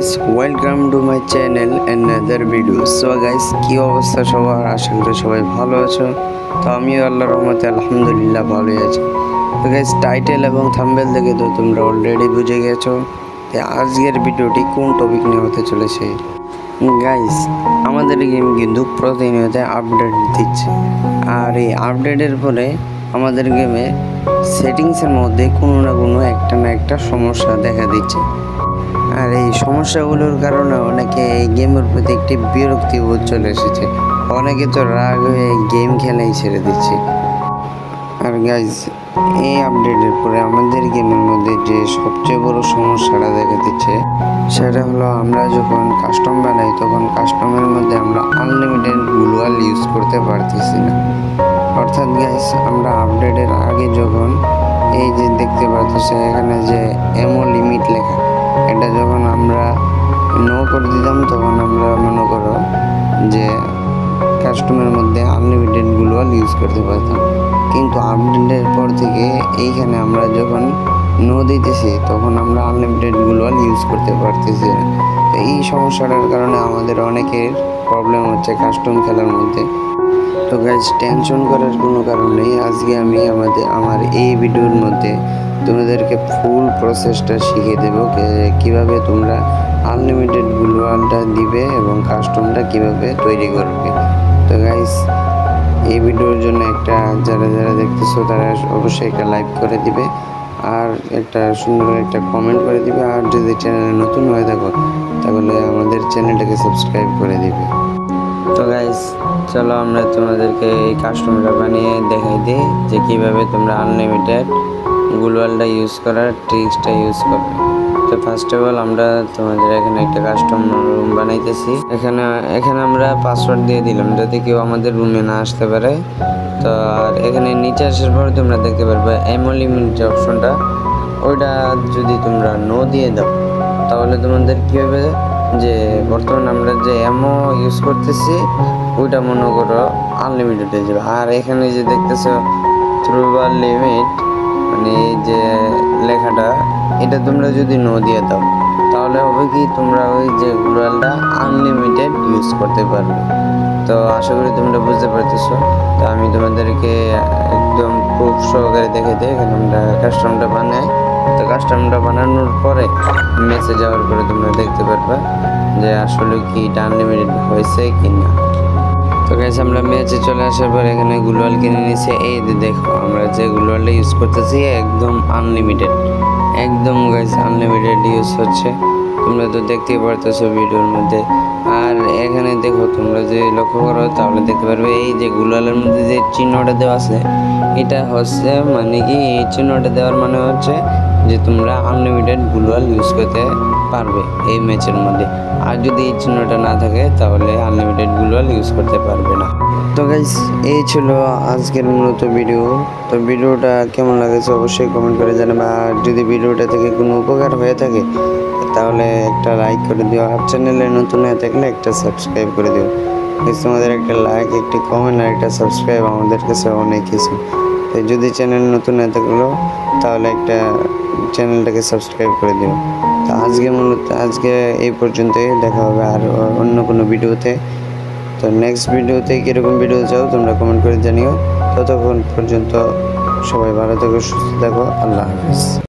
guys, welcome to my channel another video. So guys, কি অবস্থা সবার? আশা করি সবাই ভালো আছো। তো আমি আল্লাহর রহমতে আলহামদুলিল্লাহ ভালোই আছি। তো গাইস, টাইটেল এবং থাম্বনেল দেখে তো তোমরা অলরেডি বুঝে গেছো যে আজকের ভিডিওটি কোন টপিক নিয়ে হতে চলেছে। গাইস, আমাদের গেম কিন্তু প্রতিনিয়ত আপডেট দিচ্ছে, আর এই আপডেটের পরে আমাদের গেমে সেটিংসের মধ্যে কোনো না একটা সমস্যা দেখা দিচ্ছে। আর এই সমস্যাগুলোর কারণে অনেকে এই গেমের প্রতি একটি বিরক্তিবোধ চলে এসেছে। অনেকে তো রাগ হয়ে গেম খেলাই ছেড়ে দিচ্ছে। আর গাইজ, এই আপডেটের পরে আমাদের গেমের মধ্যে যে সবচেয়ে বড় সমস্যাটা দেখা দিচ্ছে সেটা হলো, আমরা যখন কাস্টম বানাই তখন কাস্টমের মধ্যে আমরা আনলিমিটেড গ্লোয়াল ইউজ করতে পারতেছি না। অর্থাৎ গাইজ, আমরা আপডেটের আগে যখন এই যে দেখতে পাচ্ছি এখানে যে এমও লিমিট লেখা, এটা যখন আমরা নো করে দিতাম তখন আমরা মনে করো যে কাস্টমের মধ্যে আনলিমিটেড গ্লোয়াল ইউজ করতে পারতাম। কিন্তু আপডেটের পর থেকে এইখানে আমরা যখন নো দিতেছি তখন আমরা আনলিমিটেড গ্লোয়াল ইউজ করতে পারতেছি না। তো এই সমস্যাটার কারণে আমাদের অনেকের প্রবলেম হচ্ছে কাস্টম খেলার মধ্যে। তো গাইজ, টেনশন করার কোনো কারণ নেই। আজকে আমি আমার এই ভিডিওর মধ্যে তোমাদেরকে ফুল প্রসেসটা শিখিয়ে দেবো কিভাবে তোমরা আনলিমিটেড গ্লোয়ালটা দিবে এবং কাস্টমটা কিভাবে তৈরি করবে। তো গাইজ, এই ভিডিওর জন্য যারা দেখতেছো তারা অবশ্যই একটা লাইক করে দিবে, আর একটা সুন্দর একটা কমেন্ট করে দিবে, আর যদি চ্যানেলে নতুন হয়ে থাকো তাহলে আমাদের চ্যানেলটাকে সাবস্ক্রাইব করে দিবে। তো গাইজ, চলো আমরা তোমাদেরকে এই কাস্টমটা বানিয়ে দেখাই দিই যে কিভাবে তোমরা আনলিমিটেড গ্লোয়ালটা ইউজ করার ট্রিক্সটা ইউজ করবে। তো ফার্স্ট অফ অল আমরা তোমাদের এখানে একটা কাস্টম রুম বানাইতেছি। এখানে আমরা পাসওয়ার্ড দিয়ে দিলাম যাতে কেউ আমাদের রুমে না আসতে পারে। তো আর এখানে নিচে আসার পর তোমরা দেখতে পারবে এমও লিমিট যে অপশনটা, ওইটা যদি তোমরা নো দিয়ে দাও তাহলে তোমাদের কী হবে যে বর্তমানে আমরা যে এমও ইউজ করতেছি ওইটা মনে করো আনলিমিটেড হয়ে যাবে। আর এখানে যে দেখতেছো থ্রুবার লিমিট মানে এই যে লেখাটা, এটা তোমরা যদি নো দিয়ে দাও তাহলে হবে কি তোমরা ওই যে গ্লোয়ালটা আনলিমিটেড ইউজ করতে পারবে। তো আশা করি তোমরা বুঝতে পারতেছো। তো আমি তোমাদেরকে একদম প্রুফ সহকারে দেখে দিই। এখানে আমরা কাস্টমটা বানাই। তো কাস্টমটা বানানোর পরে মেসে যাওয়ার পরে তোমরা দেখতে পারবে যে আসলে কি এটা আনলিমিটেড হয়েছে কি না। তো গাইস, আমরা ম্যাচে চলে আসার পর এখানে গ্লোয়াল কিনে নিয়েছি। এই দেখো আমরা যে গ্লোয়ালটা ইউজ করতেছি একদম আনলিমিটেড, একদম গাইস আনলিমিটেড ইউজ হচ্ছে। তোমরা তো দেখতেই পারতেছো ভিডিওর মধ্যে। আর এখানে দেখো তোমরা যে লক্ষ্য করো তাহলে দেখতে পারবে এই যে গ্লোয়ালের মধ্যে যে চিহ্নটা দেওয়া আছে, এটা হচ্ছে মানে কি এই চিহ্নটা দেওয়ার মানে হচ্ছে যে তোমরা আনলিমিটেড গ্লোয়াল ইউজ করতে পারবে এই ম্যাচের মধ্যে। আর যদি এই চিহ্নটা না থাকে তাহলে আনলিমিটেড গ্লোয়াল ইউজ করতে পারবে না। তো গাইস, এই ছিল আজকের মূলত ভিডিও। তো ভিডিওটা কেমন লাগেছে অবশ্যই কমেন্ট করে জানাবে। আর যদি ভিডিওটা থেকে কোনো উপকার হয়ে থাকে তাহলে একটা লাইক করে দিও, আর চ্যানেলে নতুন হয়ে থাকলে একটা সাবস্ক্রাইব করে দিও। তোমাদের একটা লাইক, একটি কমেন্ট আর একটা সাবস্ক্রাইব আমাদের কাছে অনেক কিছু। তো যদি চ্যানেল নতুন হয়ে থাকলো তাহলে একটা চ্যানেলটাকে সাবস্ক্রাইব করে দিও। তো আজকে এই পর্যন্তই, দেখা হবে আর অন্য কোনো ভিডিওতে। তো নেক্সট ভিডিওতে কীরকম ভিডিও চাও তোমরা কমেন্ট করে জানিও। ততক্ষণ পর্যন্ত সবাই ভালো থাকো, সুস্থ থাকো। আল্লাহ হাফিজ।